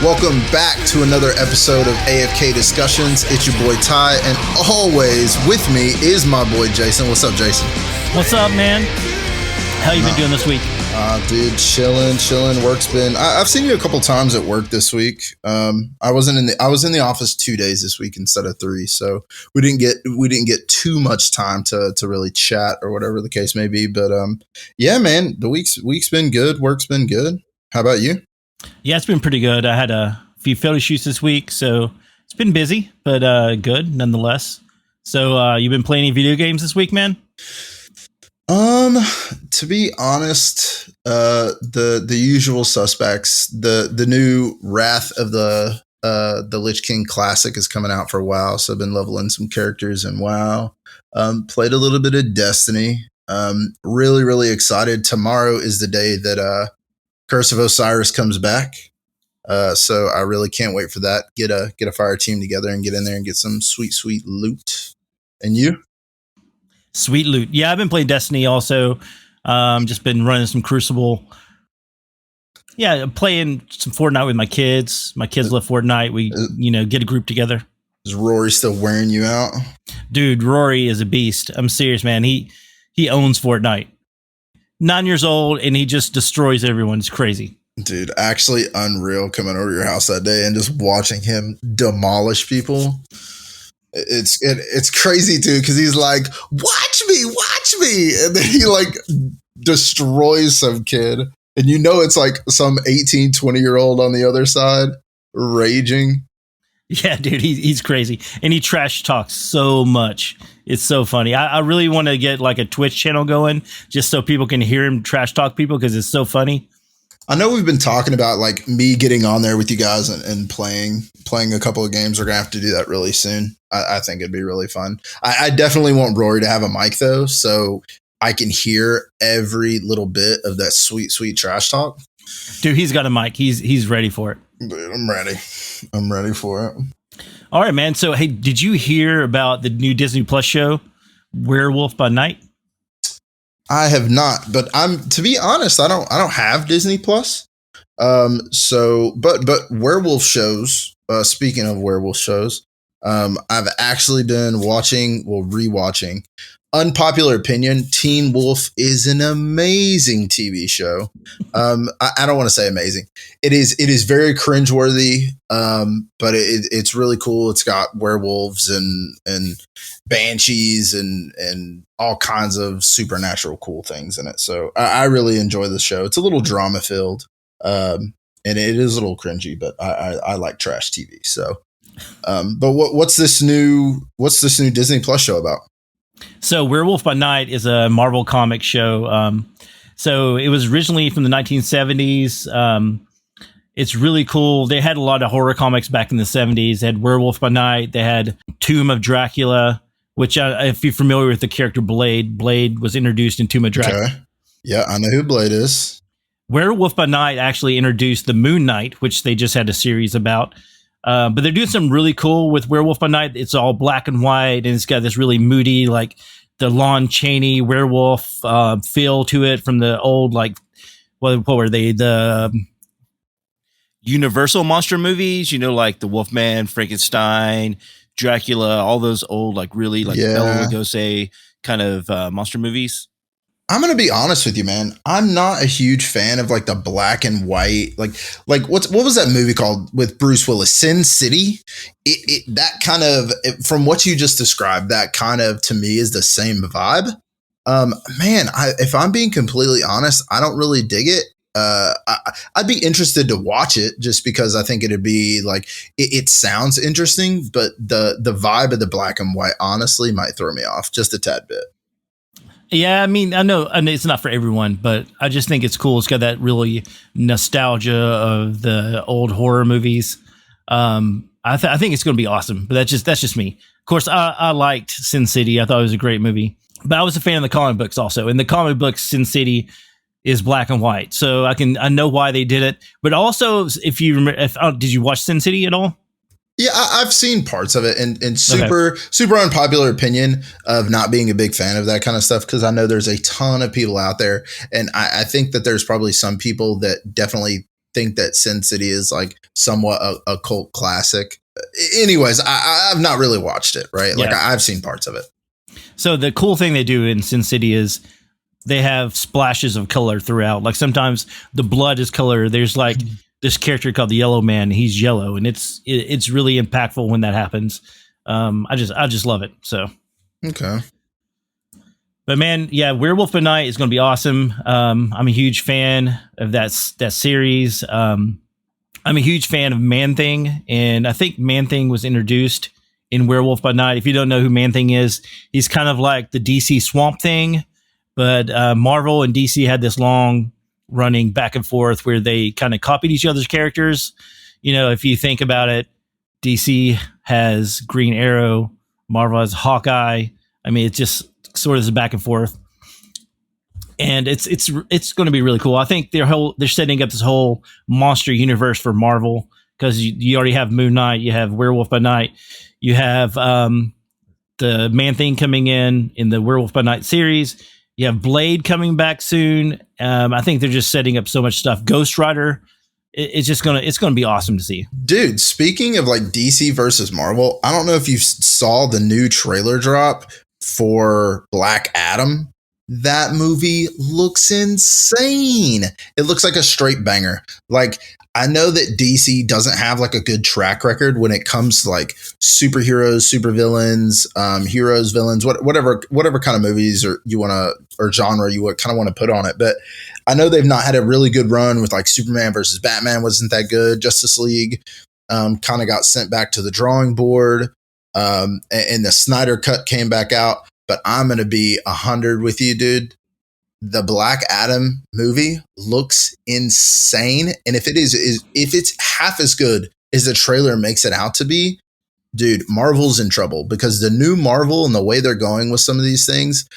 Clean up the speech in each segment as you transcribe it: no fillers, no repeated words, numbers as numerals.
Welcome back to another episode of AFK Discussions. It's your boy Ty, and always with me is my boy Jason. What's up, Jason? What's up, man? How you been doing this week? Dude, chilling. Work's been. I've seen you a couple times at work this week. I was in the office 2 days this week instead of 3, so we didn't get too much time to really chat or whatever the case may be. But yeah, man, the week's been good. Work's been good. How about you? Yeah, it's been pretty good. I had a few photo shoots this week, so it's been busy, but good nonetheless. So you been playing any video games this week, man? To be honest, the usual suspects. The new Wrath of the Lich King Classic is coming out for WoW, so I've been leveling some characters in WoW. Played a little bit of Destiny. Really excited. Tomorrow is the day that Curse of Osiris comes back. So I really can't wait for that. Get a fire team together and get in there and get some sweet loot. And you? Sweet loot. Yeah, I've been playing Destiny also. Just been running some Crucible. Yeah, playing some Fortnite with my kids. My kids love Fortnite. We, get a group together. Is Rory still wearing you out? Dude, Rory is a beast. I'm serious, man. He owns Fortnite. 9 years old, and he just destroys everyone. It's crazy. Dude, actually unreal coming over to your house that day and just watching him demolish people. It's crazy too, because he's like, watch me, and then he like destroys some kid, and it's like some 18, 20-year-old on the other side raging. Yeah, dude, he's crazy, and he trash talks so much. It's so funny. I really want to get like a Twitch channel going just so people can hear him trash talk people, because it's so funny. I know we've been talking about like me getting on there with you guys and playing a couple of games. We're gonna have to do that really soon. I think it'd be really fun. I definitely want Rory to have a mic though, so I can hear every little bit of that sweet trash talk. Dude, he's got a mic. He's ready for it. Dude, I'm ready for it. All right, man. So, hey, did you hear about the new Disney Plus show, Werewolf by Night? I have not, but to be honest, I don't have Disney Plus. But werewolf shows, speaking of werewolf shows, I've actually been rewatching. Unpopular opinion, Teen Wolf is an amazing TV show. I don't want to say amazing. It is very cringeworthy, but it's really cool. It's got werewolves and banshees and all kinds of supernatural cool things in it. So I really enjoy the show. It's a little drama filled, and it is a little cringy, but I like trash TV. So, but what's this new Disney Plus show about? So Werewolf by Night is a Marvel comic show. So it was originally from the 1970s. It's really cool. They had a lot of horror comics back in the 70s. They had Werewolf by Night. They had Tomb of Dracula, which if you're familiar with the character Blade was introduced in Tomb of Dracula. Okay. Yeah, I know who Blade is. Werewolf by Night actually introduced the Moon Knight, which they just had a series about. But they're doing something really cool with Werewolf by Night. It's all black and white, and it's got this really moody, like the Lon Chaney werewolf feel to it from the old, like, what were they? The Universal monster movies, like the Wolfman, Frankenstein, Dracula, all those old, like really like Bela Lugosi kind of monster movies. I'm going to be honest with you, man. I'm not a huge fan of like the black and white, like what was that movie called with Bruce Willis? Sin City. That kind of, from what you just described, that kind of to me is the same vibe. Man, if I'm being completely honest, I don't really dig it. I'd be interested to watch it just because I think it'd be like, it sounds interesting, but the vibe of the black and white honestly might throw me off just a tad bit. Yeah, I mean, I know it's not for everyone, but I just think it's cool. It's got that really nostalgia of the old horror movies. I think it's going to be awesome, but that's just me. Of course, I liked Sin City. I thought it was a great movie, but I was a fan of the comic books also. In the comic books, Sin City is black and white, so I know why they did it. But also, if you remember, did you watch Sin City at all? Yeah, I've seen parts of it, and super unpopular opinion of not being a big fan of that kind of stuff, because I know there's a ton of people out there, and I think that there's probably some people that definitely think that Sin City is like somewhat a cult classic. Anyways, I've not really watched it, right? Like I've seen parts of it. So the cool thing they do in Sin City is they have splashes of color throughout. Like sometimes the blood is color. There's like this character called the Yellow Man. He's yellow, and it's really impactful when that happens. I just love it. So okay. But man, yeah, Werewolf by Night is going to be awesome. I'm a huge fan of that series. I'm a huge fan of Man-Thing, and I think Man-Thing was introduced in Werewolf by Night. If you don't know who Man-Thing is, he's kind of like the DC Swamp Thing, but Marvel and DC had this long running back and forth where they kind of copied each other's characters. You know, if you think about it, DC has Green Arrow, Marvel has Hawkeye. I mean, it's just sort of a back and forth, and it's going to be really cool. I think they're setting up this whole monster universe for Marvel, because you already have Moon Knight, you have Werewolf by Night, you have the Man-Thing coming in the Werewolf by Night series, you have Blade coming back soon. I think they're just setting up so much stuff. Ghost Rider. It's going to be awesome to see. Dude, speaking of like DC versus Marvel, I don't know if you saw the new trailer drop for Black Adam. That movie looks insane. It looks like a straight banger. Like, I know that DC doesn't have like a good track record when it comes to like superheroes, supervillains, heroes, villains, whatever kind of movies or genre you kind of want to put on it. But I know they've not had a really good run with like Superman versus Batman wasn't that good. Justice League kind of got sent back to the drawing board. And the Snyder Cut came back out, but I'm going to be 100 with you, dude. The Black Adam movie looks insane. And if it's half as good as the trailer makes it out to be, dude, Marvel's in trouble, because the new Marvel and the way they're going with some of these things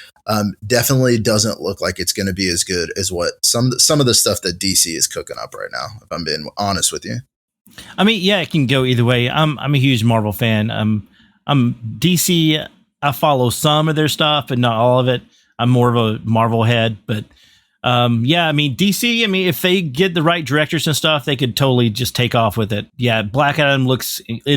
definitely doesn't look like it's going to be as good as what some of the stuff that DC is cooking up right now, if I'm being honest with you. I mean, yeah, it can go either way. I'm a huge Marvel fan. I'm DC. I follow some of their stuff, but not all of it. I'm more of a Marvel head, but yeah, I mean, DC, I mean, if they get the right directors and stuff, they could totally just take off with it. Yeah, Black Adam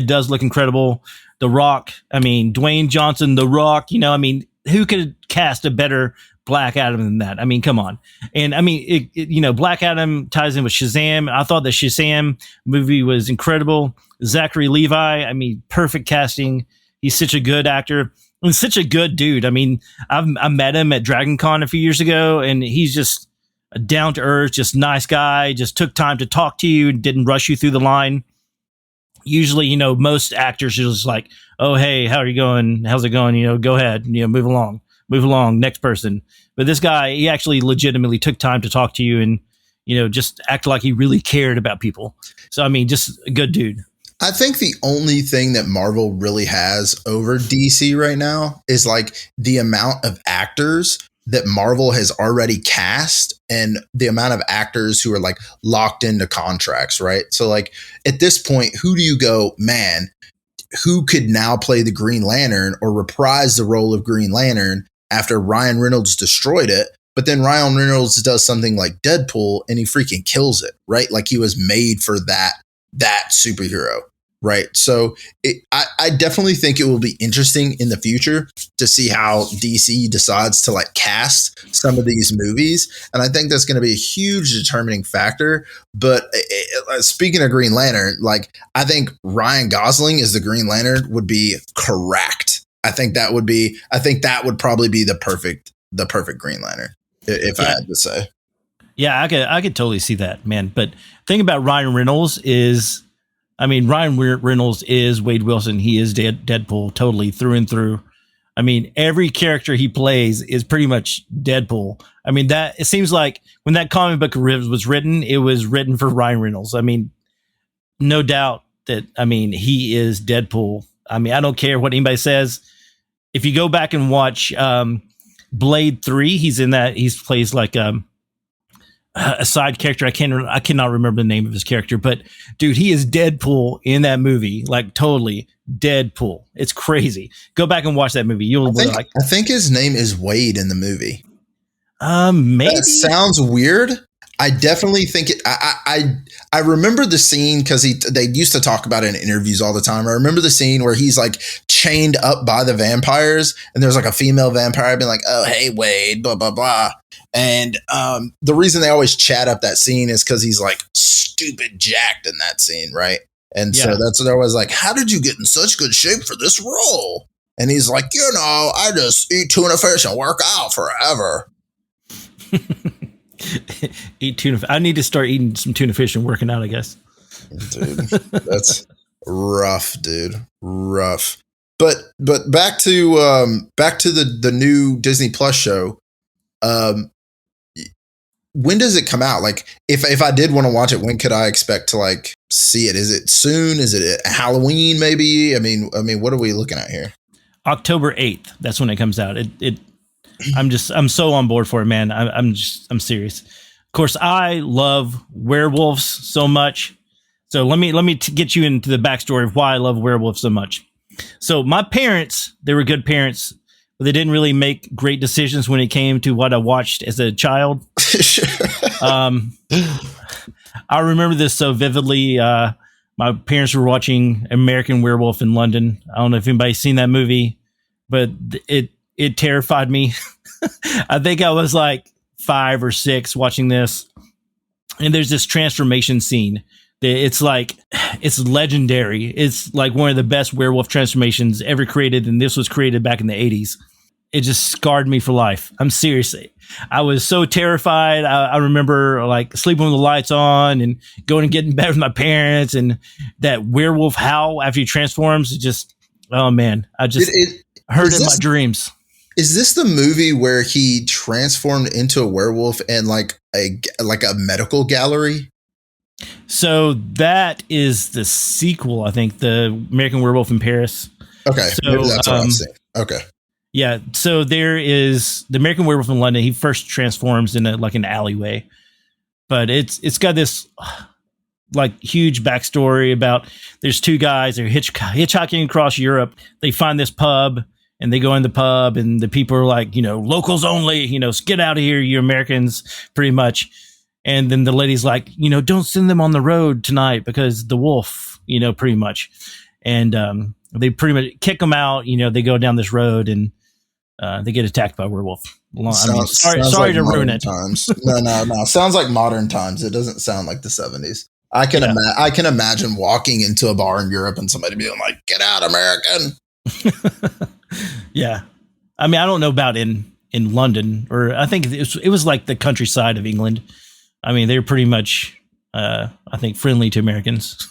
does look incredible. The Rock, I mean, Dwayne Johnson, The Rock, you know, I mean, who could cast a better Black Adam than that? I mean, come on. And I mean, you know, Black Adam ties in with Shazam. I thought the Shazam movie was incredible. Zachary Levi, I mean, perfect casting. He's such a good actor. And such a good dude. I mean, I met him at Dragon Con a few years ago, and he's just a down to earth, just nice guy. Just took time to talk to you, didn't rush you through the line. Usually, you know, most actors are just like, "Oh, hey, how are you going? How's it going? You know, go ahead, you know, move along, next person." But this guy, he actually legitimately took time to talk to you, and you know, just act like he really cared about people. So, I mean, just a good dude. I think the only thing that Marvel really has over DC right now is like the amount of actors that Marvel has already cast and the amount of actors who are like locked into contracts, right? So like at this point, who do you go, man, who could now play the Green Lantern or reprise the role of Green Lantern after Ryan Reynolds destroyed it? But then Ryan Reynolds does something like Deadpool and he freaking kills it, right? Like he was made for that superhero, right? So I definitely think it will be interesting in the future to see how DC decides to like cast some of these movies. And I think that's going to be a huge determining factor. But speaking of Green Lantern, like I think Ryan Gosling as the Green Lantern would be correct. I think that would probably be the perfect Green Lantern, if I had to say. Yeah, I could totally see that, man. But the thing about Ryan Reynolds is, I mean, Ryan Reynolds is Wade Wilson. He is Deadpool totally through and through. I mean, every character he plays is pretty much Deadpool. I mean, it seems like when that comic book was written, it was written for Ryan Reynolds. I mean, no doubt that, I mean, he is Deadpool. I mean, I don't care what anybody says. If you go back and watch Blade 3, he's in that. He plays like a side character. I cannot remember the name of his character, but dude, he is Deadpool in that movie. Like totally Deadpool. It's crazy. Go back and watch that movie. I think his name is Wade in the movie. Maybe. That sounds weird. I definitely think it. I remember the scene because they used to talk about it in interviews all the time. I remember the scene where he's like chained up by the vampires, and there's like a female vampire being like, "Oh, hey Wade," blah blah blah. And the reason they always chat up that scene is because he's like stupid jacked in that scene, right? And so that's what I was like, "How did you get in such good shape for this role?" And he's like, I just eat tuna fish and work out forever. Eat tuna. I need to start eating some tuna fish and working out, I guess. Dude, that's rough, dude. Rough. But back to the new Disney Plus show. When does it come out? Like, if I did want to watch it, when could I expect to like see it? Is it soon? Is it Halloween? Maybe. I mean, what are we looking at here? October 8th. That's when it comes out. I'm so on board for it, man. I'm serious. Of course, I love werewolves so much. So let me get you into the backstory of why I love werewolves so much. So my parents, they were good parents, but they didn't really make great decisions when it came to what I watched as a child. I remember this so vividly. My parents were watching American Werewolf in London. I don't know if anybody's seen that movie, but it terrified me. I think I was like 5 or 6 watching this, and there's this transformation scene. It's legendary. It's like one of the best werewolf transformations ever created, and this was created back in the 80s. It just scarred me for life. I'm serious. I was so terrified. I remember like sleeping with the lights on and going and getting in bed with my parents, and that werewolf howl after he transforms. It just, oh man, I just heard it in my dreams. Is this the movie where he transformed into a werewolf and like a medical gallery? So that is the sequel, I think, the American Werewolf in Paris. Okay, so maybe that's what I'm saying. Okay. Yeah, so there is the American Werewolf in London. He first transforms in an alleyway, but it's got this like huge backstory about there's 2 guys, they're hitchhiking across Europe. They find this pub and they go in the pub, and the people are like, locals only, get out of here, you Americans, pretty much. And then the lady's like, don't send them on the road tonight because the wolf, pretty much. And they pretty much kick them out. They go down this road and they get attacked by a werewolf. Sorry like to ruin it. Times. No. Sounds like modern times. It doesn't sound like the 70s. I can imagine walking into a bar in Europe and somebody being like, "Get out, American." Yeah. I mean, I don't know about in London, or I think it was like the countryside of England. I mean, they're pretty much, I think, friendly to Americans.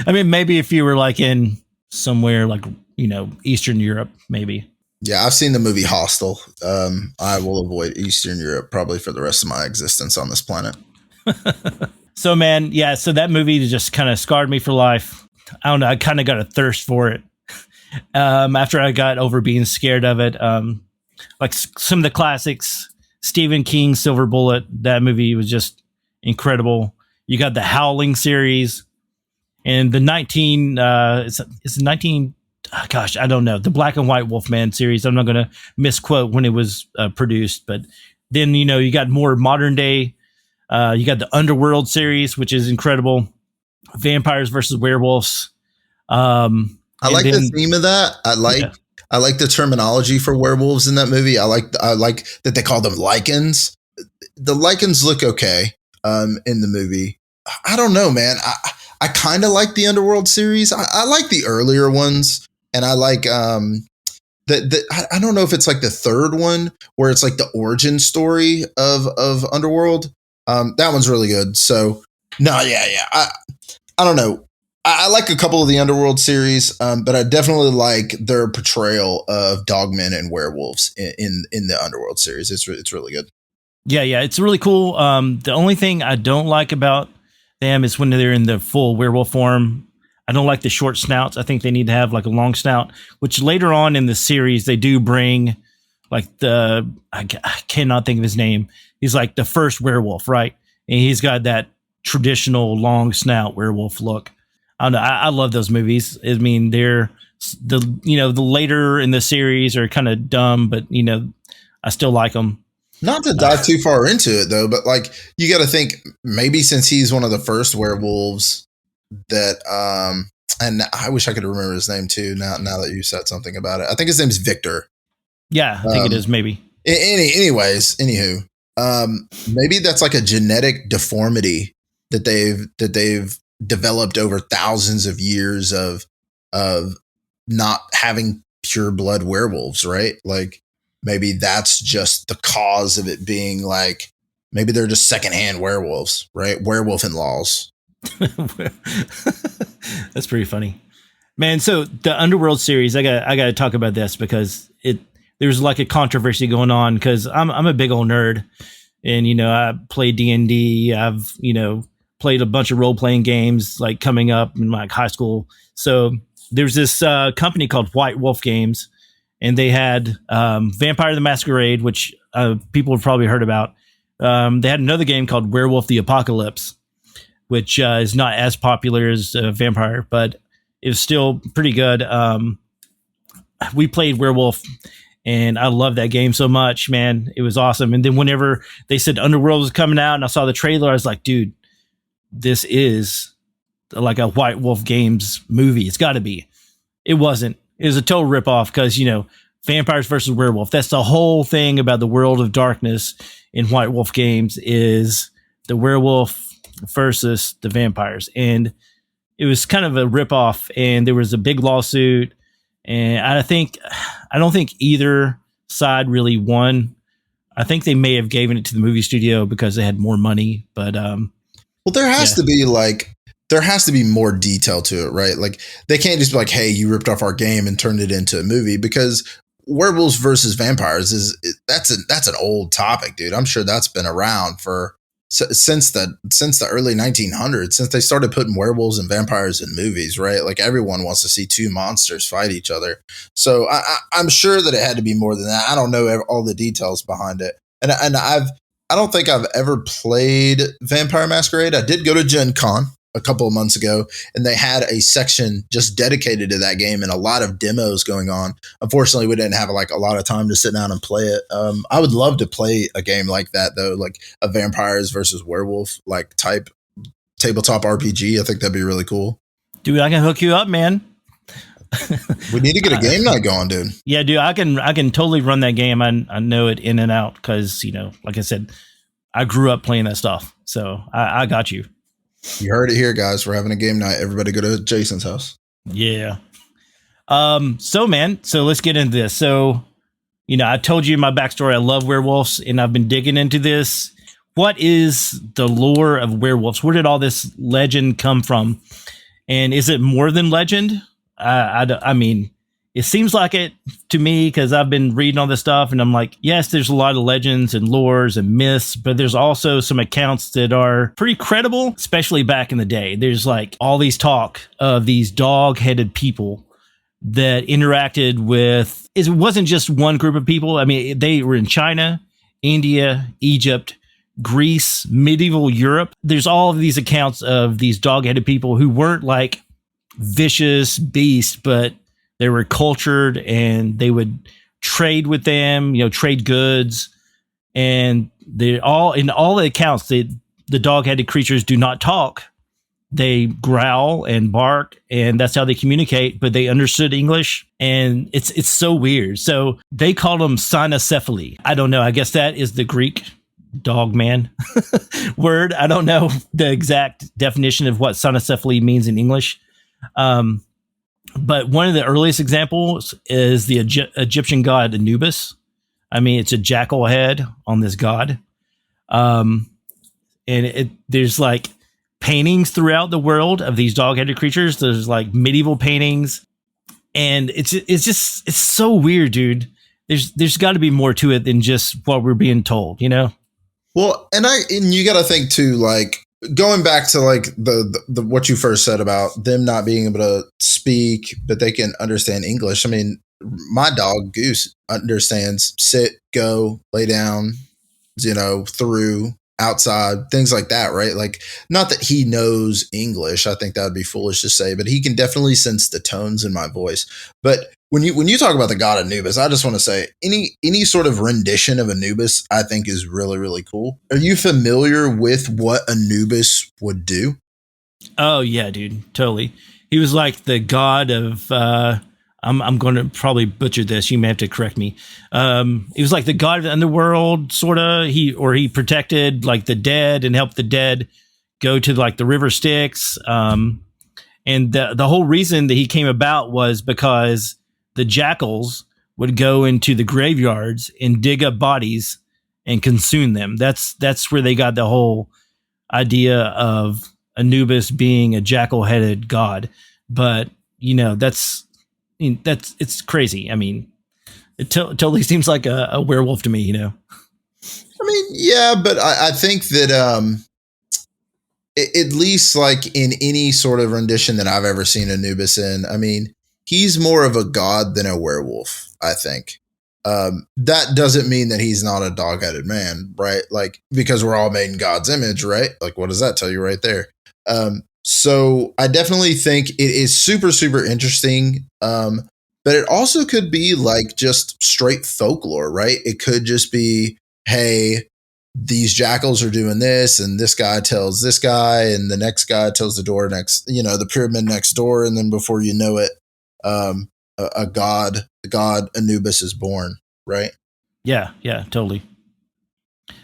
I mean, maybe if you were like in somewhere like, Eastern Europe, maybe. Yeah, I've seen the movie Hostel. I will avoid Eastern Europe probably for the rest of my existence on this planet. So, man, yeah, so that movie just kind of scarred me for life. I don't know. I kind of got a thirst for it after I got over being scared of it. Like some of the classics, Stephen King's Silver Bullet, that movie was just incredible. You got the Howling series and the 19, gosh, I don't know, the Black and White Wolfman series. I'm not going to misquote when it was produced, but then, you got more modern day. You got the Underworld series, which is incredible. Vampires versus werewolves. I like the theme of that. I like the terminology for werewolves in that movie. I like that they call them lichens. The lichens look okay in the movie. I don't know, man. I kind of like the Underworld series. I like the earlier ones, and I like I don't know if it's like the third one where it's like the origin story of Underworld. That one's really good. So no, yeah. I don't know. I like a couple of the Underworld series, but I definitely like their portrayal of dogmen and werewolves in the Underworld series. It's really good. Yeah, it's really cool. The only thing I don't like about them is when they're in the full werewolf form. I don't like the short snouts. I think they need to have like a long snout, which later on in the series they do bring like I cannot think of his name. He's like the first werewolf, right? And he's got that traditional long snout werewolf look. I don't know. I love those movies. I mean, they're the later in the series are kind of dumb, but I still like them. Not to dive too far into it though, but like you got to think maybe since he's one of the first werewolves that and I wish I could remember his name too now that you said something about it. I think his name's Victor. Yeah, I think it is maybe. Anywho, maybe that's like a genetic deformity that they've developed over thousands of years of not having pure blood werewolves, right? Like maybe that's just the cause of it being like maybe they're just secondhand werewolves, right? Werewolf in laws. That's pretty funny, man. So the Underworld series, I got to talk about this because there's like a controversy going on because I'm a big old nerd, and I play D&D. I've played a bunch of role playing games like coming up in like high school. So there's this company called White Wolf Games, and they had Vampire the Masquerade, which people have probably heard about. They had another game called Werewolf the Apocalypse, which is not as popular as Vampire, but it was still pretty good. We played Werewolf, and I love that game so much, man. It was awesome. And then whenever they said Underworld was coming out and I saw the trailer, I was like, dude, this is like a White Wolf Games movie. It's got to be. It wasn't. It was a total ripoff because, vampires versus werewolf. That's the whole thing about the world of darkness in White Wolf Games is the werewolf versus the vampires. And it was kind of a ripoff, and there was a big lawsuit. And I don't think either side really won. I think they may have given it to the movie studio because they had more money, but well, there has to be more detail to it, right? Like they can't just be like, "Hey, you ripped off our game and turned it into a movie," because werewolves versus vampires that's an old topic, dude. I'm sure that's been around since the early 1900s, since they started putting werewolves and vampires in movies, right? Like everyone wants to see two monsters fight each other. So I'm sure that it had to be more than that. I don't know all the details behind it, and I don't think I've ever played Vampire Masquerade. I did go to Gen Con a couple of months ago, and they had a section just dedicated to that game and a lot of demos going on. Unfortunately, we didn't have like a lot of time to sit down and play it. I would love to play a game like that though, like a vampires versus werewolf like type tabletop RPG. I think that'd be really cool. Dude, I can hook you up, man. We need to get a game night going, dude. Yeah, dude, I can totally run that game. I know it in and out because, like I said, I grew up playing that stuff. So I got you. You heard it here, guys. We're having a game night. Everybody go to Jason's house. Yeah. So let's get into this. So, I told you my backstory. I love werewolves, and I've been digging into this. What is the lore of werewolves? Where did all this legend come from? And is it more than legend? I mean, it seems like it to me because I've been reading all this stuff, and I'm like, yes, there's a lot of legends and lores and myths, but there's also some accounts that are pretty credible, especially back in the day. There's like all these talk of these dog-headed people that interacted with, it wasn't just one group of people. I mean, they were in China, India, Egypt, Greece, medieval Europe. There's all of these accounts of these dog-headed people who weren't like vicious beasts, but they were cultured and they would trade with them, trade goods. And they all, in all the accounts, the dog-headed creatures do not talk. They growl and bark, and that's how they communicate, but they understood English, and it's so weird. So they call them cynocephaly. I don't know. I guess that is the Greek dogman word. I don't know the exact definition of what cynocephaly means in English. But one of the earliest examples is the Egyptian god Anubis. I mean, it's a jackal head on this god. And there's like paintings throughout the world of these dog-headed creatures. There's like medieval paintings, and it's so weird, dude. There's got to be more to it than just what we're being told, Well, and you got to think too, like going back to like the what you first said about them not being able to speak, but they can understand English. I mean, my dog Goose understands sit, go, lay down, through, outside, things like that, right? Like, not that he knows English. I think that would be foolish to say, but he can definitely sense the tones in my voice. But when you talk about the god Anubis, I just want to say any sort of rendition of Anubis, I think is really really cool. Are you familiar with what Anubis would do? Oh yeah, dude, totally. He was like the god of. I'm going to probably butcher this. You may have to correct me. He was like the god of the underworld, sort of. He protected like the dead and helped the dead go to like the river Styx. And the whole reason that he came about was because the jackals would go into the graveyards and dig up bodies and consume them. That's where they got the whole idea of Anubis being a jackal-headed god. But it's crazy. I mean, it totally seems like a werewolf to me. I mean, yeah, but I think that at least like in any sort of rendition that I've ever seen Anubis in, I mean, he's more of a god than a werewolf, I think. That doesn't mean that he's not a dog-headed man, right? Like, because we're all made in God's image, right? Like, what does that tell you right there? So I definitely think it is super, super interesting. But it also could be like just straight folklore, right? It could just be, hey, these jackals are doing this, and this guy tells this guy, and the next guy tells the pyramid next door, and then before you know it, the god Anubis is born, right? Yeah, totally.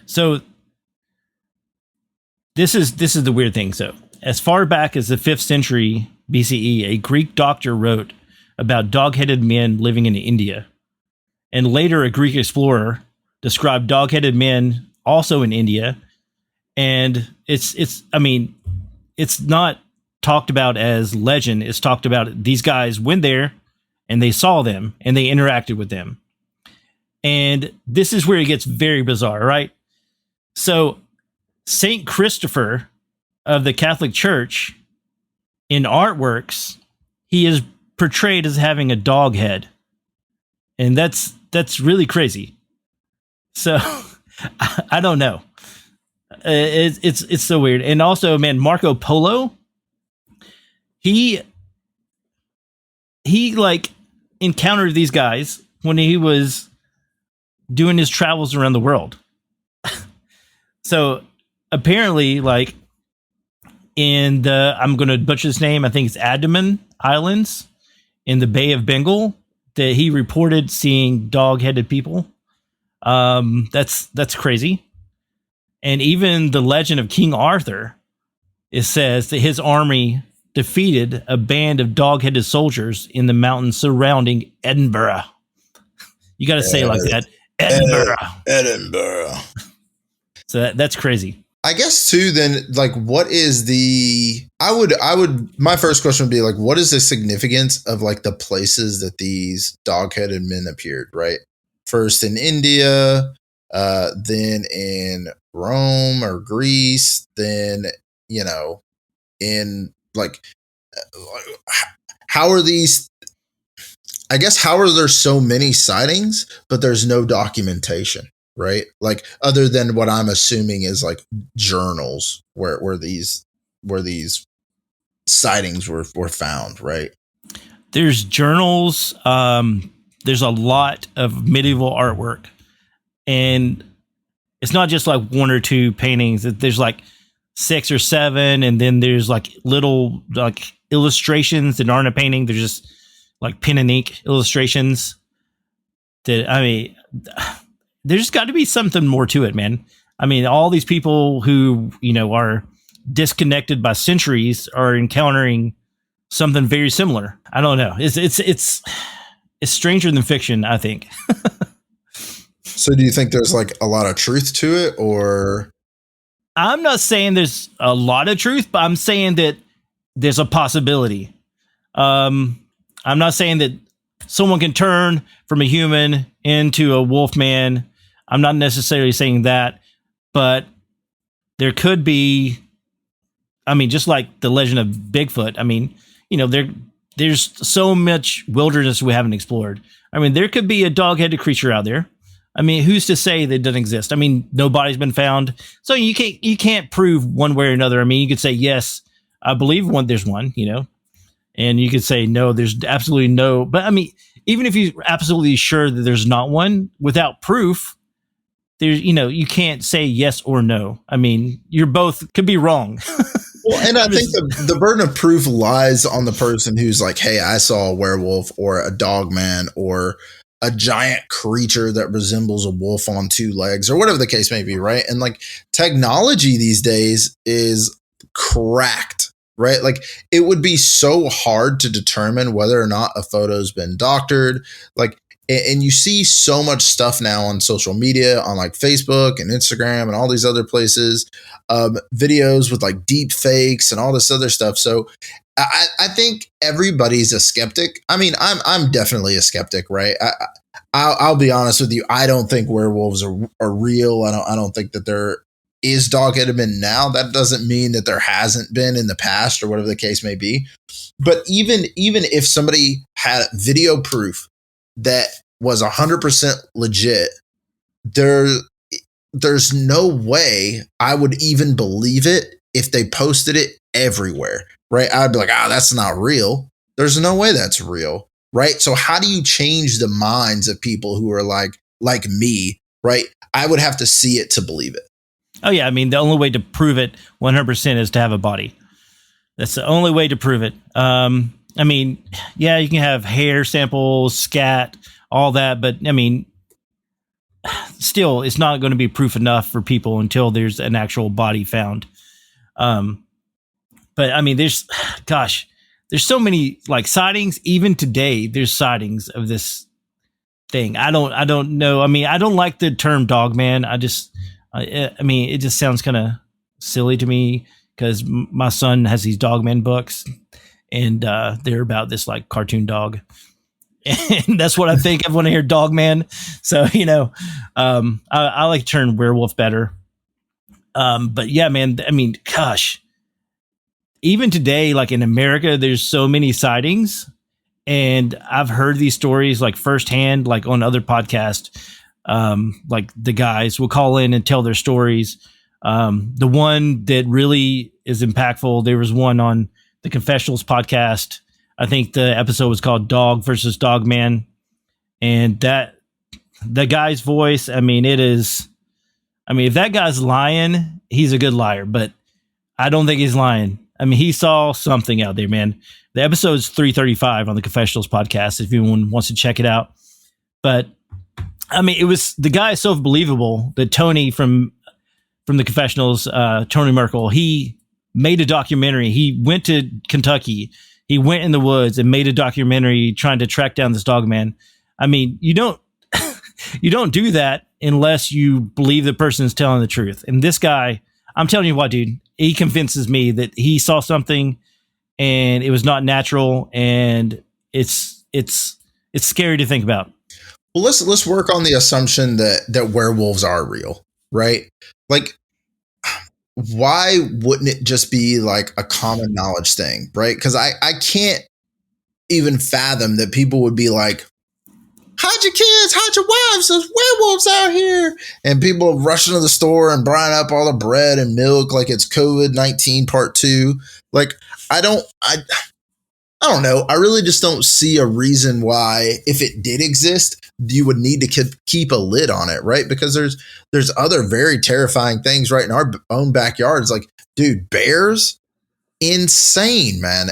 So this is the weird thing. So as far back as the 5th century BCE, a Greek doctor wrote about dog-headed men living in India, and later a Greek explorer described dog-headed men also in India. And it's not talked about as legend. It's talked about these guys went there and they saw them and they interacted with them. And this is where it gets very bizarre, right? So Saint Christopher of the Catholic Church, in artworks, he is portrayed as having a dog head. And that's really crazy. So I don't know. It's so weird. And also, man, Marco Polo, he like encountered these guys when he was doing his travels around the world. So apparently, like in I'm going to butcher this name, I think it's Andaman Islands in the Bay of Bengal, that he reported seeing dog-headed people. That's crazy. And even the legend of King Arthur, it says that his army defeated a band of dog-headed soldiers in the mountains surrounding Edinburgh. You got to say it like that. Edinburgh. So that's crazy. I guess too, then, like, what is my first question would be like, what is the significance of like the places that these dog-headed men appeared, right? First in India, then in Rome or Greece, then, in like, how are these, I guess, how are there so many sightings, but there's no documentation, right? Like, other than what I'm assuming is like journals where these sightings were found, right? There's journals. There's a lot of medieval artwork, and it's not just like one or two paintings. There's like 6 or 7, and then there's like little like illustrations that aren't a painting. They're just like pen and ink illustrations. That, I mean, there's got to be something more to it, man. I mean, all these people who are disconnected by centuries are encountering something very similar. I don't know. It's stranger than fiction, I think. So do you think there's like a lot of truth to it, or? I'm not saying there's a lot of truth, but I'm saying that there's a possibility. I'm not saying that someone can turn from a human into a wolf man. I'm not necessarily saying that, but there could be, I mean, just like the legend of Bigfoot. I mean, there's so much wilderness we haven't explored. I mean, there could be a dog-headed creature out there. I mean, who's to say that it doesn't exist? I mean, no body's been found, so you can't prove one way or another. I mean, you could say yes, I believe there's one, and you could say no, there's absolutely no. But I mean, even if you're absolutely sure that there's not one, without proof, there's, you can't say yes or no. I mean, you're both could be wrong. Well, and I think the burden of proof lies on the person who's like, hey, I saw a werewolf or a dogman or a giant creature that resembles a wolf on two legs or whatever the case may be, right? And like technology these days is cracked, right? Like it would be so hard to determine whether or not a photo's been doctored. Like, and you see so much stuff now on social media, on like Facebook and Instagram and all these other places, videos with like deep fakes and all this other stuff. So I think everybody's a skeptic. I mean, I'm definitely a skeptic, right? I'll be honest with you. I don't think werewolves are real. I don't think that there is dog ediment now. That doesn't mean that there hasn't been in the past or whatever the case may be. But even if somebody had video proof that was 100% legit, there's no way I would even believe it if they posted it everywhere, right? I'd be like, that's not real. There's no way that's real, right? So how do you change the minds of people who are like me, right? I would have to see it to believe it. Oh yeah, I mean, the only way to prove it 100% is to have a body. That's the only way to prove it. I mean, yeah, you can have hair samples, scat, all that, but I mean, still, it's not going to be proof enough for people until there's an actual body found. But I mean, there's so many like sightings. Even today, there's sightings of this thing. I don't know. I mean, I don't like the term dogman. I mean, it just sounds kind of silly to me because my son has these Dogmen books, and they're about this like cartoon dog, and that's what I think of when I hear Dogman. So I like the term werewolf better. But yeah, man, I mean, gosh, even today, like in America, there's so many sightings, and I've heard these stories like firsthand, like on other podcasts. Like the guys will call in and tell their stories. The one that really is impactful, there was one on the Confessionals podcast. I think the episode was called Dog versus Dogman. And the guy's voice, I mean, if that guy's lying, he's a good liar, but I don't think he's lying. I mean, he saw something out there, man. The episode's 335 on the Confessionals podcast, if anyone wants to check it out. But I mean, the guy is so believable that Tony from the Confessionals, Tony Merkel, he made a documentary. He went to Kentucky. He went in the woods and made a documentary trying to track down this dogman. I mean, you don't do that unless you believe the person is telling the truth. And this guy, I'm telling you what, dude, he convinces me that he saw something and it was not natural, and it's scary to think about. Well, let's work on the assumption that werewolves are real, right? Like, why wouldn't it just be like a common knowledge thing, right? Because I can't even fathom that people would be like, hide your kids, hide your wives, there's werewolves out here. And people rushing to the store and buying up all the bread and milk like it's COVID-19 part 2. Like, I don't know. I really just don't see a reason why, if it did exist, you would need to keep a lid on it, right? Because there's other very terrifying things right in our own backyards. Like, dude, bears, insane, man.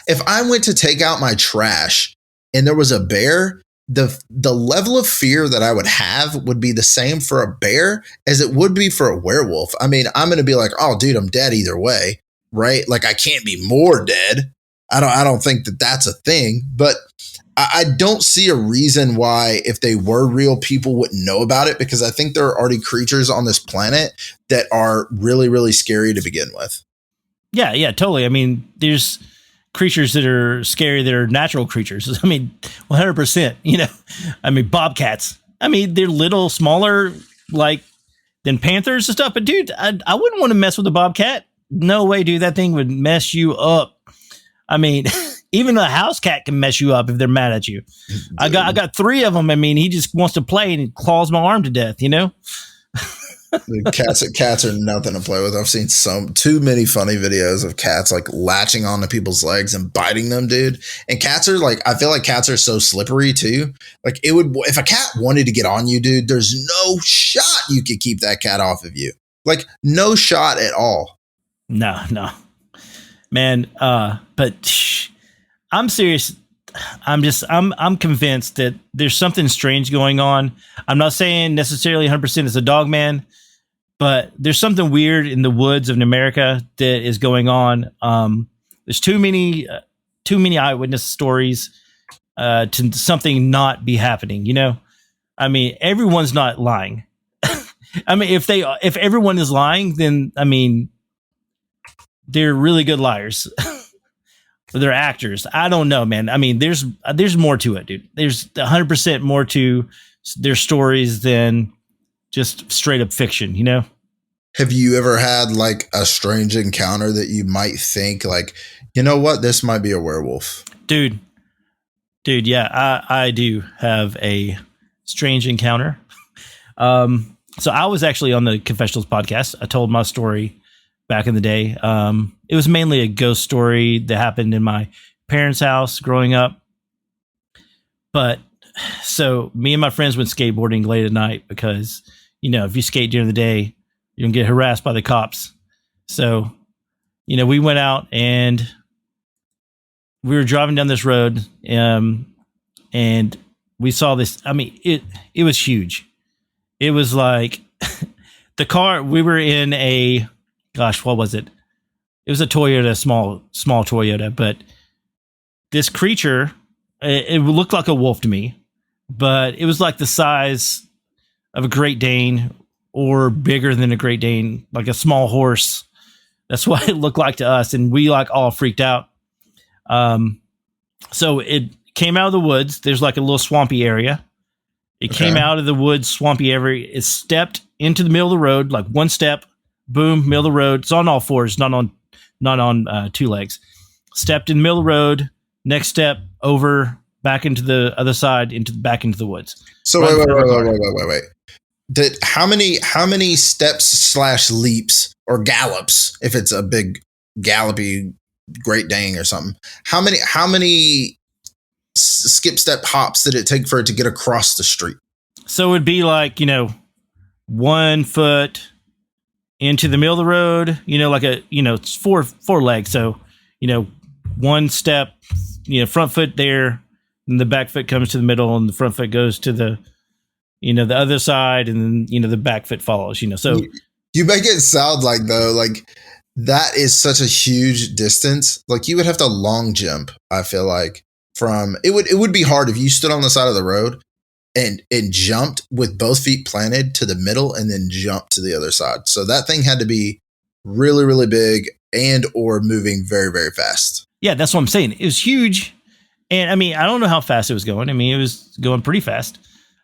If I went to take out my trash and there was a bear, the level of fear that I would have would be the same for a bear as it would be for a werewolf. I mean, I'm going to be like, oh, dude, I'm dead either way, right? Like, I can't be more dead. I don't think that that's a thing, but I don't see a reason why, if they were real, people wouldn't know about it, because I think there are already creatures on this planet that are really, really scary to begin with. Yeah, totally. I mean, there's creatures that are scary that are natural creatures. I mean, 100%, I mean, bobcats. I mean, they're little, smaller, like, than panthers and stuff. But dude, I wouldn't want to mess with a bobcat. No way, dude. That thing would mess you up. I mean, even a house cat can mess you up if they're mad at you. I got 3 of them. I mean, he just wants to play and he claws my arm to death, The cats are nothing to play with. I've seen too many funny videos of cats like latching onto people's legs and biting them, dude. And cats are like, I feel like cats are so slippery too. Like if a cat wanted to get on you, dude, there's no shot you could keep that cat off of you. Like no shot at all. No, man. I'm serious. I'm convinced that there's something strange going on. I'm not saying necessarily 100% it's a Dogman, but there's something weird in the woods of America that is going on. There's too many eyewitness stories to something not be happening. You know, I mean, everyone's not lying. I mean, if everyone is lying, then I mean, they're really good liars. They're actors. I don't know, man. I mean, there's more to it, dude. There's 100% more to their stories than just straight up fiction, you know? Have you ever had like a strange encounter that you might think like, you know what, this might be a werewolf? Dude, yeah, I do have a strange encounter. So I was actually on the Confessionals podcast. I told my story back in the day. It was mainly a ghost story that happened in my parents' house growing up. But so me and my friends went skateboarding late at night because, you know, if you skate during the day, you're going to get harassed by the cops. So, you know, we went out and we were driving down this road and we saw this. I mean, it was huge. It was like the car, we were in a, gosh, what was it? It was a Toyota, small Toyota, but this creature, it looked like a wolf to me, but it was like the size of a Great Dane or bigger than a Great Dane, like a small horse. That's what it looked like to us. And we like all freaked out. So it came out of the woods. There's like a little swampy area. It came out of the woods, swampy area. It stepped into the middle of the road, like one step, boom, middle of the road. It's on all fours, not on two legs. Stepped in the middle of the road. Next step over, back into the other side, back into the woods. So wait. How many steps / leaps or gallops, if it's a big gallopy Great Dane or something? How many skip step hops did it take for it to get across the street? So it'd be like, you know, 1 foot into the middle of the road, you know, like it's four legs. So, you know, one step, you know, front foot there, and the back foot comes to the middle, and the front foot goes to the, you know, the other side, and then, you know, the back foot follows, you know. So you make it sound like, though, like that is such a huge distance. Like you would have to long jump, I feel like, from it would be hard if you stood on the side of the road and jumped with both feet planted to the middle and then jumped to the other side. So that thing had to be really, really big and or moving very, very fast. Yeah, that's what I'm saying. It was huge. And I mean, I don't know how fast it was going. I mean, it was going pretty fast.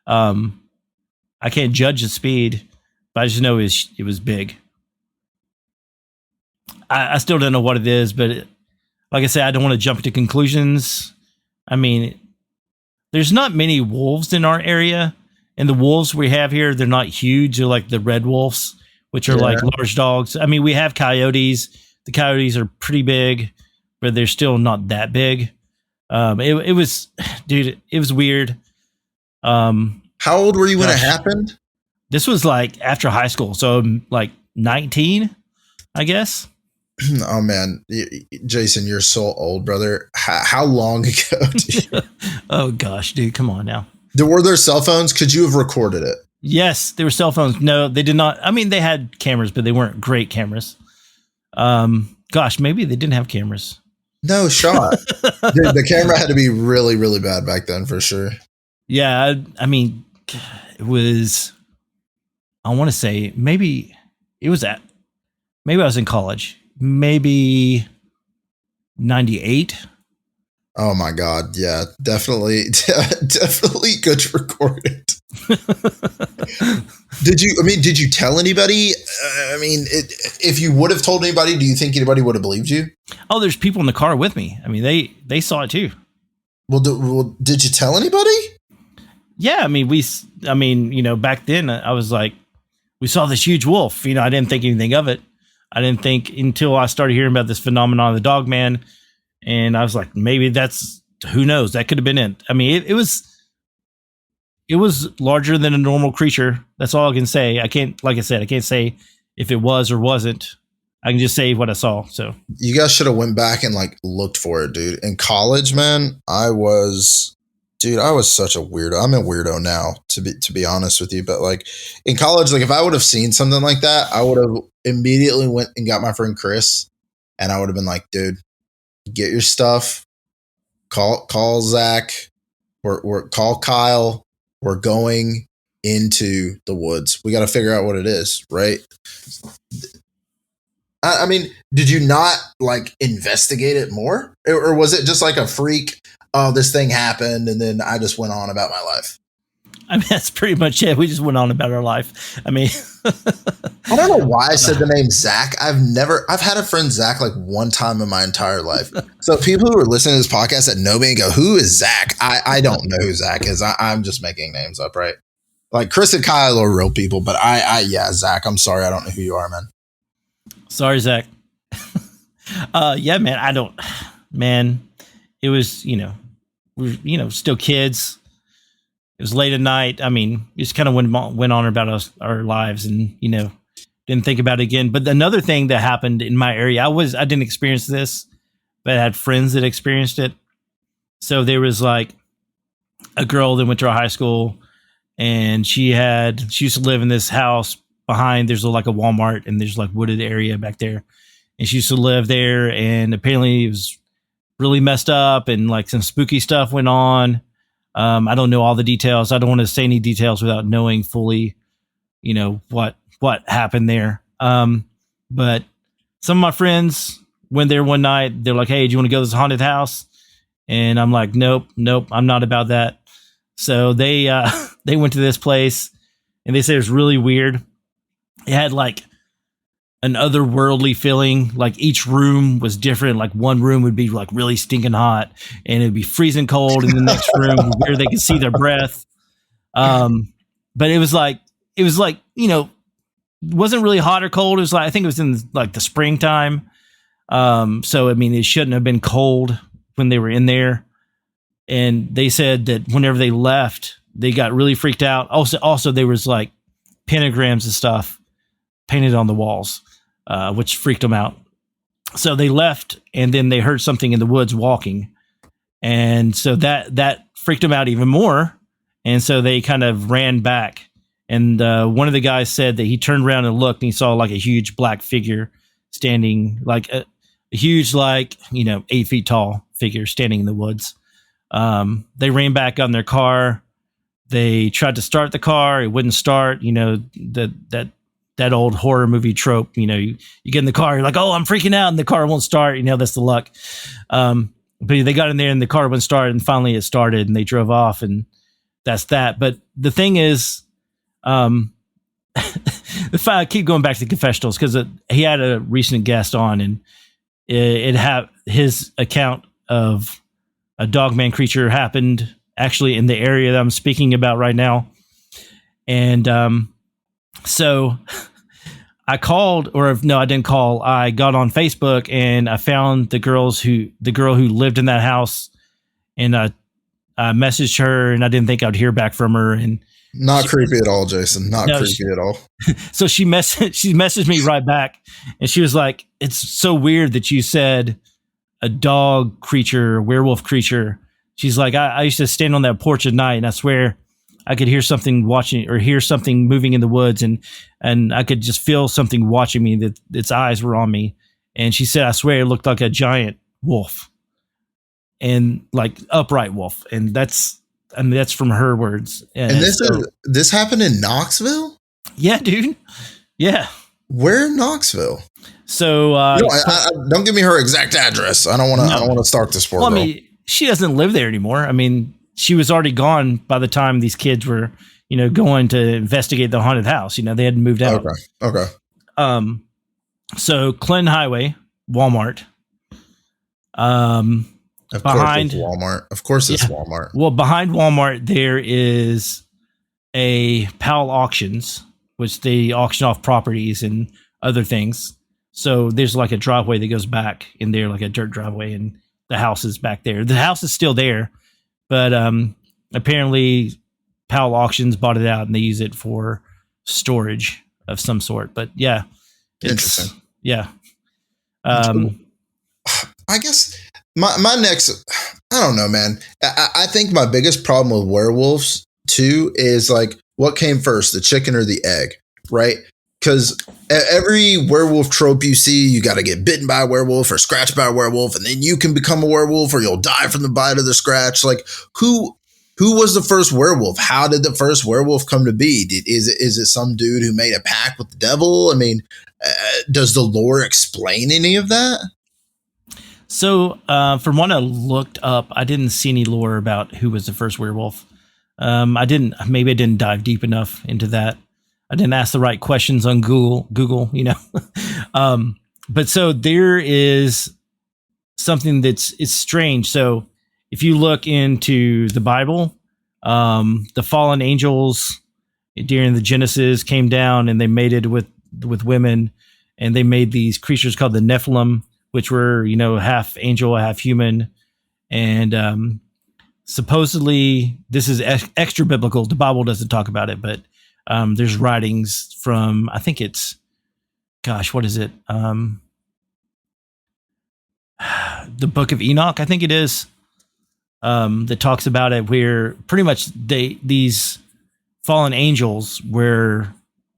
I can't judge the speed, but I just know it was big. I still don't know what it is, but like I said, I don't want to jump to conclusions. I mean, there's not many wolves in our area, and the wolves we have here, they're not huge. They're like the red wolves, which are like large dogs. I mean, we have coyotes. The coyotes are pretty big, but they're still not that big. It was, dude, it was weird. How old were you when it happened? This was like after high school. So I'm like 19, I guess. Oh man, Jason, you're so old, brother. How long ago? Oh gosh, dude, come on now. Were there cell phones? Could you have recorded it? Yes, there were cell phones. No, they did not. I mean, they had cameras, but they weren't great cameras. Gosh, maybe they didn't have cameras. No shot. The camera had to be really, really bad back then for sure. Yeah, I mean, it was, I want to say maybe I was in college, maybe 98. Oh my God. Yeah, definitely could record it. Did you tell anybody? If you would have told anybody, do you think anybody would have believed you? Oh, there's people in the car with me. I mean, they saw it too. Well, did you tell anybody? Yeah. I mean, you know, back then I was like, we saw this huge wolf. I didn't think anything of it. I didn't think until I started hearing about this phenomenon of the Dogman, and I was like, maybe that's, who knows? That could have been it. I mean, it was larger than a normal creature. That's all I can say. I can't, like I said, I can't say if it was or wasn't. I can just say what I saw. So you guys should have went back and like looked for it, dude. In college, man, I was such a weirdo. I'm a weirdo now, to be honest with you. But like in college, like if I would have seen something like that, I would have immediately went and got my friend Chris, and I would have been like, dude, get your stuff, call Zach, or call Kyle. We're going into the woods. We got to figure out what it is, right? I mean, did you not like investigate it more, or was it just like a freak? Oh, this thing happened, and then I just went on about my life. I mean, that's pretty much it. We just went on about our life. I mean, I don't know why I said the name Zach. I've had a friend Zach like one time in my entire life. So people who are listening to this podcast that know me and go, who is Zach? I don't know who Zach is. I'm just making names up, right? Like Chris and Kyle are real people, but yeah, Zach, I'm sorry. I don't know who you are, man. Sorry, Zach. Yeah, man, it was, we're, still kids. It was late at night. I mean, just kind of went on about our lives and, didn't think about it again. But another thing that happened in my area, I didn't experience this, but I had friends that experienced it. So there was like a girl that went to our high school, and she used to live in this house behind, there's like a Walmart, and there's like wooded area back there. And she used to live there, and apparently it was really messed up, and like some spooky stuff went on. I don't know all the details. I don't want to say any details without knowing fully, what happened there. But some of my friends went there one night. They're like, hey, do you want to go to this haunted house? And I'm like, nope, I'm not about that. So they went to this place, and they said it was really weird. It had like an otherworldly feeling. Like each room was different. Like one room would be like really stinking hot, and it'd be freezing cold in the next room where they could see their breath. But it was like, wasn't really hot or cold. It was like, I think it was in like the springtime. So, I mean, it shouldn't have been cold when they were in there. And they said that whenever they left, they got really freaked out. Also there was like pentagrams and stuff painted on the walls, which freaked them out. So they left, and then they heard something in the woods walking. And so that freaked them out even more. And so they kind of ran back. And one of the guys said that he turned around and looked, and he saw like a huge black figure standing, like a huge, like, 8 feet tall figure standing in the woods. They ran back on their car. They tried to start the car. It wouldn't start. That old horror movie trope. You get in the car, you're like, oh, I'm freaking out, and the car won't start. That's the luck. But they got in there, and the car wouldn't start, and finally it started, and they drove off, and that's that. But the thing is, if I keep going back to the confessionals, because he had a recent guest on, and it had his account of a Dogman creature happened actually in the area that I'm speaking about right now. And so I called, or no, I didn't call. I got on Facebook, and I found the girl who lived in that house, and I messaged her, and I didn't think I'd hear back from her. And not creepy at all, Jason. Not creepy at all. So she messaged me right back, and she was like, "It's so weird that you said a dog creature, werewolf creature." She's like, I used to stand on that porch at night, and I swear I could hear something watching, or hear something moving in the woods, and I could just feel something watching me, that its eyes were on me. And she said, I swear it looked like a giant wolf, and like upright wolf. And that's from her words. And this happened in Knoxville? Yeah, dude. Yeah. Where in Knoxville? So don't give me her exact address. I don't want to start this for her. Well, I mean, she doesn't live there anymore. I mean, she was already gone by the time these kids were, going to investigate the haunted house. They hadn't moved out. Okay. So Clinton Highway, Walmart. Of course it's Walmart. Of course it's Walmart. Well, behind Walmart, there is a Powell Auctions, which they auction off properties and other things. So there's like a driveway that goes back in there, like a dirt driveway, and the house is back there. The house is still there, but apparently Powell Auctions bought it out and they use it for storage of some sort. But yeah, Interesting. Yeah. I guess my next, I don't know, man. I think my biggest problem with werewolves too is like, what came first, the chicken or the egg, right? Because every werewolf trope you see, you got to get bitten by a werewolf or scratched by a werewolf, and then you can become a werewolf, or you'll die from the bite of the scratch. Like, who was the first werewolf? How did the first werewolf come to be? Is it some dude who made a pact with the devil? I mean, does the lore explain any of that? So, from what I looked up, I didn't see any lore about who was the first werewolf. Maybe I didn't dive deep enough into that. I didn't ask the right questions on Google, you know. But so there is something it's strange. So if you look into the Bible, the fallen angels during the Genesis came down and they mated with women, and they made these creatures called the Nephilim, which were, you know, half angel, half human. And supposedly this is extra biblical. The Bible doesn't talk about it, but there's writings from, I think it's, gosh, what is it? The Book of Enoch, I think it is, that talks about it, where pretty much these fallen angels were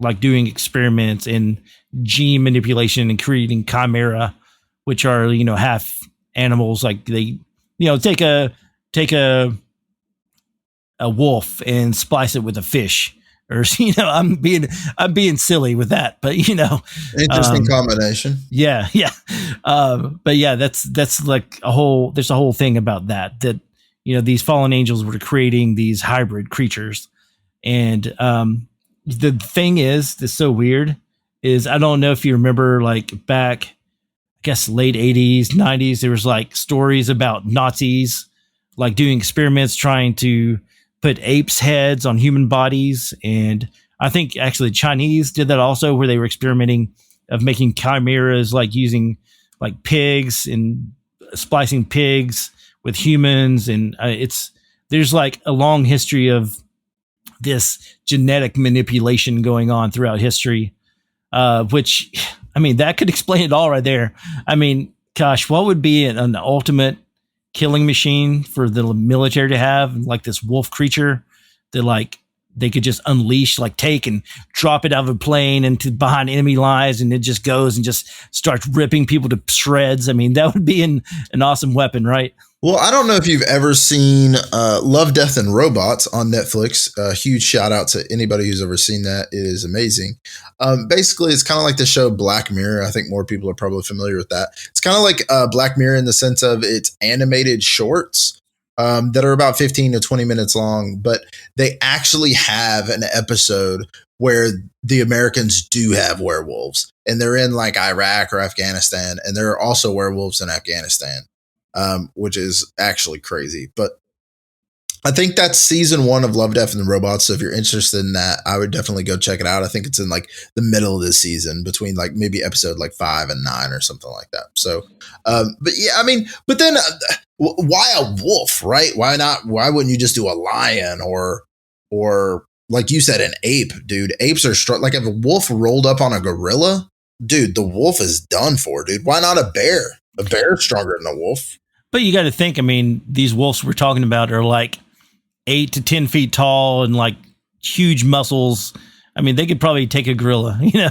like doing experiments in gene manipulation and creating chimera, which are, you know, half animals. Like they, you know, take a wolf and splice it with a fish, or, you know, I'm being silly with that, but, you know, interesting combination. Yeah. But yeah, that's like there's a whole thing about that, you know, these fallen angels were creating these hybrid creatures. And the thing is, that's so weird, is I don't know if you remember, like back, I guess late 80s, 90s, there was like stories about Nazis like doing experiments trying to put apes' heads on human bodies. And I think actually Chinese did that also, where they were experimenting of making chimeras, like using like pigs and splicing pigs with humans. And there's like a long history of this genetic manipulation going on throughout history, which, I mean, that could explain it all right there. I mean, gosh, what would be an ultimate killing machine for the military to have, like this wolf creature that like they could just unleash, like take and drop it out of a plane into behind enemy lines, and it just goes and just starts ripping people to shreds. I mean, that would be an awesome weapon, right? Well, I don't know if you've ever seen Love, Death, and Robots on Netflix. A huge shout out to anybody who's ever seen that. It is amazing. Basically, it's kind of like the show Black Mirror. I think more people are probably familiar with that. It's kind of like Black Mirror in the sense of it's animated shorts that are about 15 to 20 minutes long, but they actually have an episode where the Americans do have werewolves, and they're in like Iraq or Afghanistan, and there are also werewolves in Afghanistan. Which is actually crazy. But I think that's season 1 of Love, Death, and Robots. So if you're interested in that, I would definitely go check it out. I think it's in like the middle of this season, between like maybe episode like 5 and 9 or something like that. So, but yeah, I mean, but then why a wolf, right? Why not? Why wouldn't you just do a lion or like you said, an ape, dude? Apes are strong. Like if a wolf rolled up on a gorilla, dude, the wolf is done for, dude. Why not a bear? A bear is stronger than a wolf. But you got to think, I mean, these wolves we're talking about are like 8 to 10 feet tall and like huge muscles. I mean, they could probably take a gorilla, you know?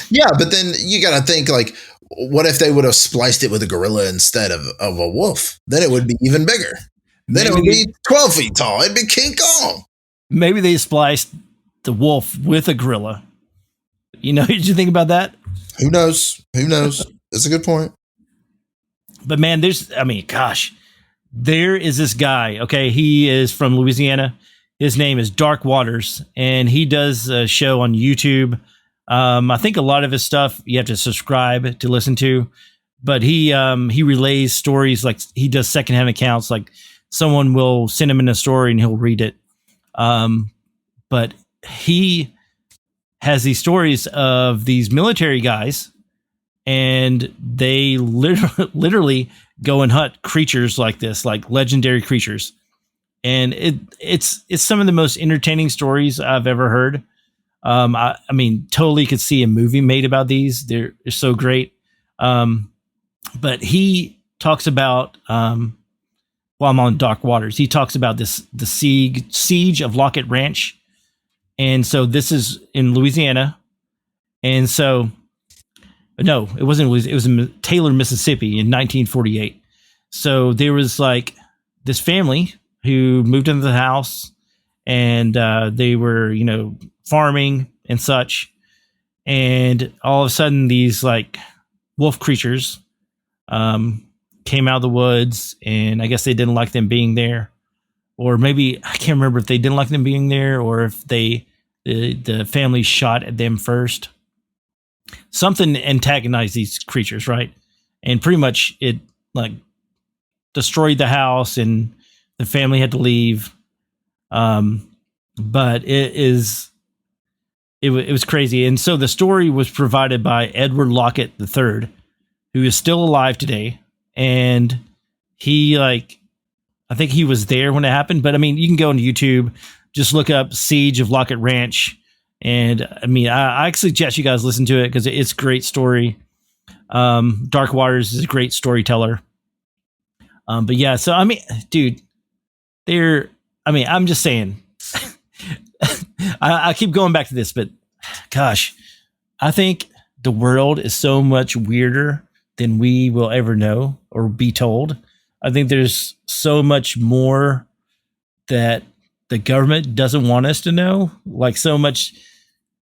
Yeah, but then you got to think, like, what if they would have spliced it with a gorilla instead of a wolf? Then it would be even bigger. Then it would be 12 feet tall. It'd be King Kong. Maybe they spliced the wolf with a gorilla. You know, did you think about that? Who knows? That's a good point. But man, there is this guy. Okay, he is from Louisiana. His name is Dark Waters, and he does a show on YouTube. I think a lot of his stuff you have to subscribe to listen to, but he relays stories, like he does secondhand accounts. Like someone will send him in a story and he'll read it. But he has these stories of these military guys, and they literally go and hunt creatures like this, like legendary creatures. And it's some of the most entertaining stories I've ever heard. I mean, totally could see a movie made about these. They're so great. But he talks about, while I'm on Dark Waters, he talks about the siege of Lockett Ranch. And so this is in Louisiana. And so, no, it wasn't. It was in Taylor, Mississippi in 1948. So there was like this family who moved into the house, and they were, farming and such. And all of a sudden, these like wolf creatures came out of the woods, and I guess they didn't like them being there, or maybe I can't remember if they didn't like them being there, or if the family shot at them first. Something antagonized these creatures, right? And pretty much it like destroyed the house, and the family had to leave. But it was crazy. And so the story was provided by Edward Lockett III, who is still alive today. And he I think he was there when it happened, but I mean, you can go on YouTube, just look up Siege of Lockett Ranch. And I mean, I suggest you guys listen to it because it's a great story. Dark Waters is a great storyteller. But yeah, so I mean, dude, I'm just saying, I keep going back to this, but gosh, I think the world is so much weirder than we will ever know or be told. I think there's so much more that the government doesn't want us to know, like so much.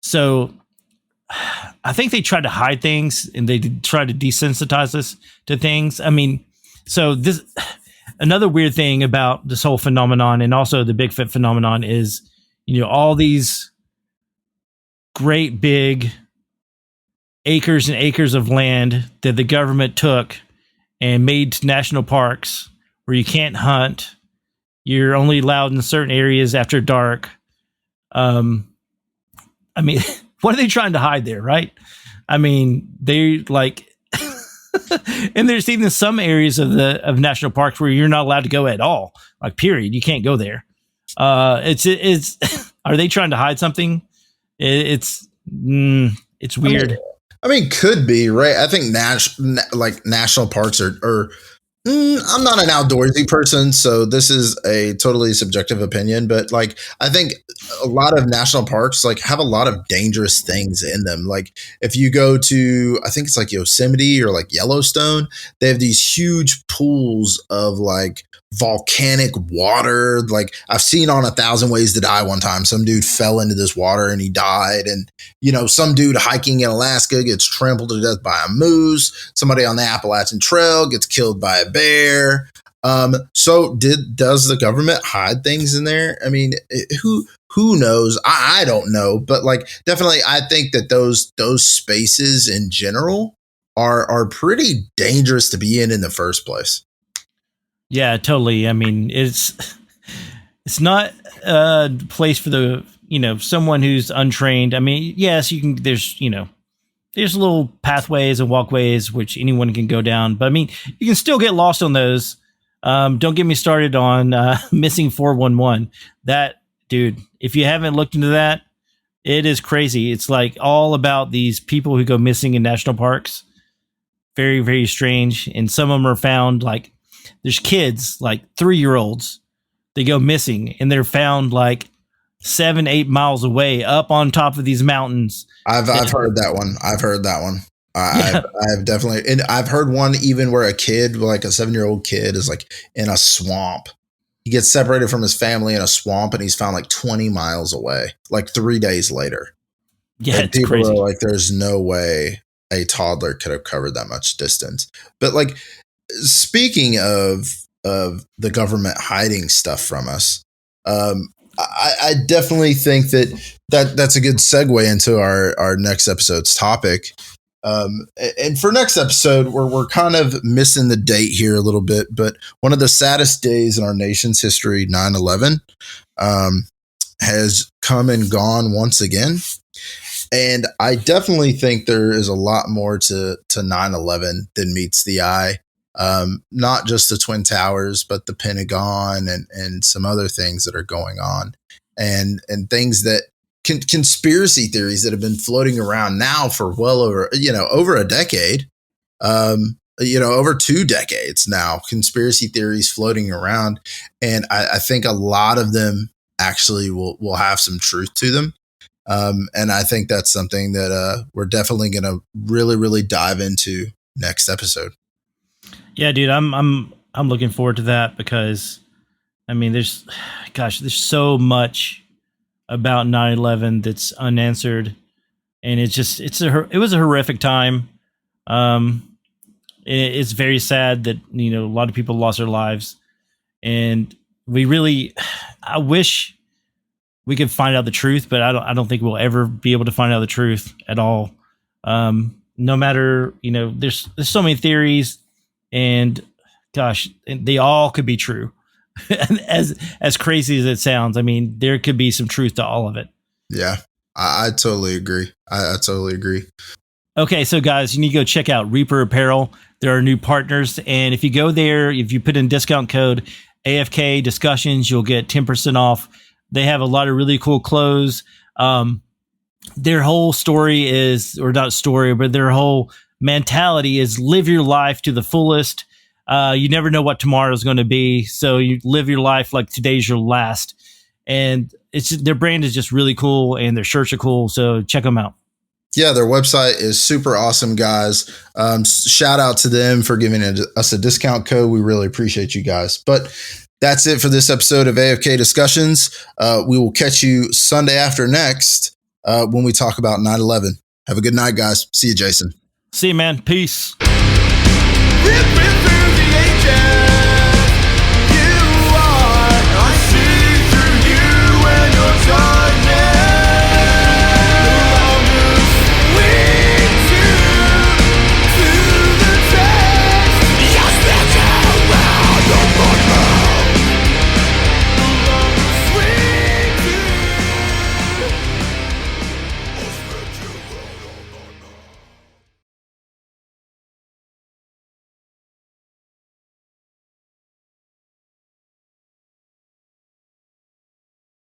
So I think they try to hide things, and they try to desensitize us to things. I mean, so this, another weird thing about this whole phenomenon, and also the Bigfoot phenomenon, is, all these great big acres and acres of land that the government took and made national parks where you can't hunt. You're only allowed in certain areas after dark. I mean, what are they trying to hide there, right? I mean, they like, and there's even some areas of national parks where you're not allowed to go at all. Like, period, you can't go there. It's. Are they trying to hide something? It's weird. I mean, could be, right. I think national parks are I'm not an outdoorsy person, so this is a totally subjective opinion, but like, I think a lot of national parks like have a lot of dangerous things in them. Like if you go to, I think it's like Yosemite or like Yellowstone, they have these huge pools of like volcanic water. Like I've seen on 1,000 Ways to Die one time, some dude fell into this water and he died. And, some dude hiking in Alaska gets trampled to death by a moose. Somebody on the Appalachian Trail gets killed by a bear. So does the government hide things in there? I mean, who knows? I don't know, but like, definitely, I think that those spaces in general are pretty dangerous to be in the first place. Yeah, totally. I mean, it's not a place for the, someone who's untrained. I mean, yes, you can, there's little pathways and walkways which anyone can go down, but I mean, you can still get lost on those. Don't get me started on missing 411. That, dude, if you haven't looked into that, it is crazy. It's like all about these people who go missing in national parks. Very, very strange. And some of them are found like, there's kids like 3-year-olds. They go missing and they're found like 7-8 miles away up on top of these mountains. I've heard that one. I've definitely, and I've heard one even where a kid, like a 7-year-old kid, is like in a swamp. He gets separated from his family in a swamp, and he's found like 20 miles away, like 3 days later. Yeah, and it's people crazy. are like, "There's no way a toddler could have covered that much distance." But like, speaking of the government hiding stuff from us, I definitely think that's a good segue into our next episode's topic. And for next episode, we're kind of missing the date here a little bit, but one of the saddest days in our nation's history, 9/11, has come and gone once again. And I definitely think there is a lot more to 9/11 than meets the eye. Not just the Twin Towers, but the Pentagon and some other things that are going on, and things that conspiracy theories that have been floating around now for well over over a decade, over 2 decades now. Conspiracy theories floating around, and I think a lot of them actually will have some truth to them. And I think that's something that we're definitely going to really, really dive into next episode. Yeah, dude, I'm looking forward to that because, I mean, there's so much about 9/11 that's unanswered, and it was a horrific time. It's very sad that a lot of people lost their lives, and I wish we could find out the truth, but I don't think we'll ever be able to find out the truth at all. No matter, there's so many theories, and gosh, they all could be true. as crazy as it sounds, I mean, there could be some truth to all of it. Yeah, I totally agree. I totally agree. Okay, so guys, you need to go check out Reaper Apparel. There are new partners, and if you go there, if you put in discount code AFK discussions, you'll get 10% off. They have a lot of really cool clothes. Their whole story is, or not story, but their whole mentality is live your life to the fullest. You never know what tomorrow is going to be, so you live your life like today's your last. And their brand is just really cool, and their shirts are cool, so check them out. Yeah, their website is super awesome, guys. Shout out to them for giving us a discount code. We really appreciate you guys. But that's it for this episode of AFK Discussions. We will catch you Sunday after next when we talk about 9/11. Have a good night, guys. See you, Jason. See you, man. Peace.